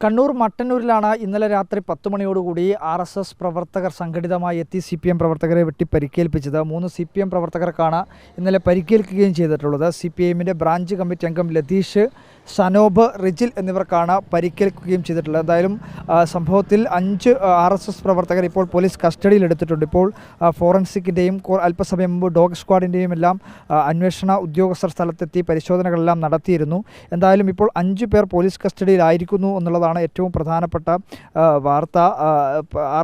കണ്ണൂർ മട്ടന്നൂരിലാണ് ഇന്നലെ രാത്രി 10 മണിയോടുകൂടി RSS പ്രവർത്തകർ സംഘടിതമായി എത്തി CPM പ്രവർത്തകരെ വെട്ടി പരിക്കേൽപ്പിച്ചത്. 3 CPM പ്രവർത്തകർക്കാണ് ഇന്നലെ പരിക്കേൽക്കുകയും ചെയ്തിട്ടുള്ളത്. CPMന്റെ ബ്രാഞ്ച് കമ്മിറ്റി അംഗം ലതീഷ്, സനോബ്, റിജിൽ എന്നിവർക്കാണ് പരിക്കേൽക്കുകയും ചെയ്തിട്ടുള്ളത്. എന്തായാലും സംഭവത്തിൽ 5 RSS പ്രവർത്തകർ ഇപ്പോൾ പോലീസ് കസ്റ്റഡിയിലെടുത്തിട്ടുണ്ട്. ഇപ്പോൾ ഫോറൻസിക്കിൻ്റെയും അല്പസമയം മുമ്പ് ഡോഗ് സ്ക്വാഡിൻ്റെയും എല്ലാം അന്വേഷണ ഉദ്യോഗസ്ഥർ സ്ഥലത്തെത്തി പരിശോധനകളെല്ലാം നടത്തിയിരുന്നു. എന്തായാലും ഇപ്പോൾ 5 പേർ പോലീസ് കസ്റ്റഡിയിലായിരിക്കുന്നു എന്നുള്ളതാണ് ഏറ്റവും പ്രധാനപ്പെട്ട വാർത്ത.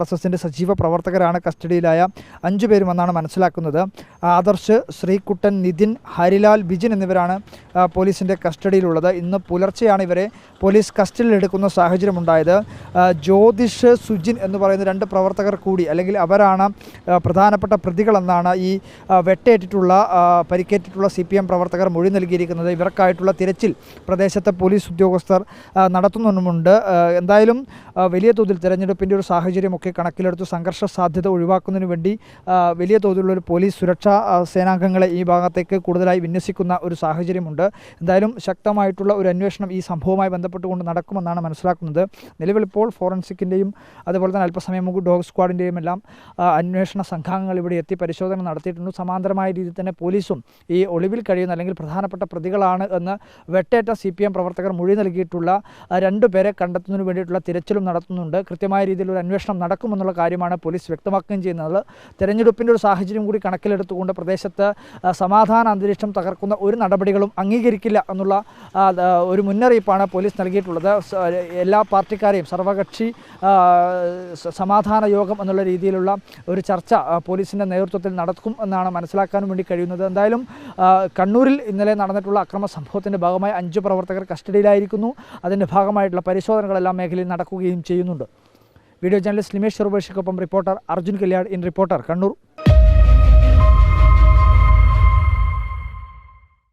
RSSൻ്റെ സജീവ പ്രവർത്തകരാണ് കസ്റ്റഡിയിലായ 5 പേരുമെന്നാണ് മനസ്സിലാക്കുന്നത്. ആദർശ്, ശ്രീകുട്ടൻ, നിതിൻ, ഹരിലാൽ, ബിജിൻ എന്നിവരാണ് പോലീസിൻ്റെ കസ്റ്റഡിയിലുള്ളത്. ഇന്ന് പുലർച്ചെയാണ് ഇവരെ പോലീസ് കസ്റ്റഡിയിലെടുക്കുന്ന സാഹചര്യമുണ്ടായത്. ജ്യോതിഷ്, സുജിൻ എന്ന് പറയുന്ന 2 പ്രവർത്തകർ കൂടി, അല്ലെങ്കിൽ അവരാണ് പ്രധാനപ്പെട്ട പ്രതികളെന്നാണ് ഈ വെട്ടേറ്റിട്ടുള്ള പരിക്കേറ്റിട്ടുള്ള CPM പ്രവർത്തകർ മൊഴി നൽകിയിരിക്കുന്നത്. ഇവർക്കായിട്ടുള്ള തിരച്ചിൽ പ്രദേശത്തെ പോലീസ് ഉദ്യോഗസ്ഥർ നടത്തുന്നുമുണ്ട്. എന്തായാലും വലിയ തോതിൽ തെരഞ്ഞെടുപ്പിൻ്റെ ഒരു സാഹചര്യമൊക്കെ കണക്കിലെടുത്ത് സംഘർഷ സാധ്യത ഒഴിവാക്കുന്നതിന് വേണ്ടി വലിയ തോതിലുള്ളൊരു പോലീസ് സുരക്ഷാ സേനാംഗങ്ങളെ ഈ ഭാഗത്തേക്ക് കൂടുതലായി വിന്യസിക്കുന്ന ഒരു സാഹചര്യമുണ്ട്. എന്തായാലും ശക്തമായിട്ടുള്ള ഒരു അന്വേഷണം ഈ സംഭവവുമായി ബന്ധപ്പെട്ടുകൊണ്ട് നടക്കുമെന്നാണ് മനസ്സിലാക്കുന്നത്. നിലവിൽ ഇപ്പോൾ ഫോറൻസിക്കിൻ്റെയും അതുപോലെ തന്നെ അല്പസമയം മുമ്പ് ഡോഗ് സ്ക്വാഡിൻ്റെയും എല്ലാം അന്വേഷണ സംഘങ്ങൾ ഇവിടെ എത്തി പരിശോധന നടത്തിയിട്ടുണ്ട്. സമാന്തരമായ രീതിയിൽ തന്നെ പോലീസും ഈ ഒളിവിൽ കഴിയുന്ന അല്ലെങ്കിൽ പ്രധാനപ്പെട്ട പ്രതികളാണ് എന്ന് വെട്ടേറ്റ CPM പ്രവർത്തകർ മൊഴി നൽകിയിട്ടുള്ള 2 പേരെ കണ്ടെത്തുന്നതിന് വേണ്ടിയിട്ടുള്ള തിരച്ചിലും നടത്തുന്നുണ്ട്. കൃത്യമായ രീതിയിലൊരു അന്വേഷണം നടക്കുമെന്നുള്ള കാര്യമാണ് പോലീസ് വ്യക്തമാക്കുകയും ചെയ്യുന്നത്. തെരഞ്ഞെടുപ്പിൻ്റെ ഒരു സാഹചര്യം കൂടി കണക്കിലെടുത്തുകൊണ്ട് പ്രദേശത്ത് സമാധാന അന്തരീക്ഷം തകർക്കുന്ന ഒരു നടപടികളും അംഗീകരിക്കില്ല എന്നുള്ള ഒരു മുന്നറിയിപ്പാണ് പോലീസ് നൽകിയിട്ടുള്ളത്. എല്ലാ പാർട്ടിക്കാരെയും സർവകക്ഷി സമാധാന യോഗം എന്നുള്ള രീതിയിലുള്ള ഒരു ചർച്ച പോലീസിൻ്റെ നേതൃത്വത്തിൽ നടക്കും എന്നാണ് മനസ്സിലാക്കാനും വേണ്ടി കഴിയുന്നത്. എന്തായാലും കണ്ണൂരിൽ ഇന്നലെ നടന്നിട്ടുള്ള അക്രമ സംഭവത്തിൻ്റെ ഭാഗമായി 5 പ്രവർത്തകർ കസ്റ്റഡിയിലായിരിക്കുന്നു. അതിൻ്റെ ഭാഗമായിട്ടുള്ള പരിശോധനകളെല്ലാം മേഖലയിൽ നടക്കുകയും ചെയ്യുന്നുണ്ട്. വീഡിയോ ജേർണലിസ്റ്റ് നിമേഷ് ചെറുപേഷിക്കൊപ്പം reporter Arjun Kalyad in reporter Kannur.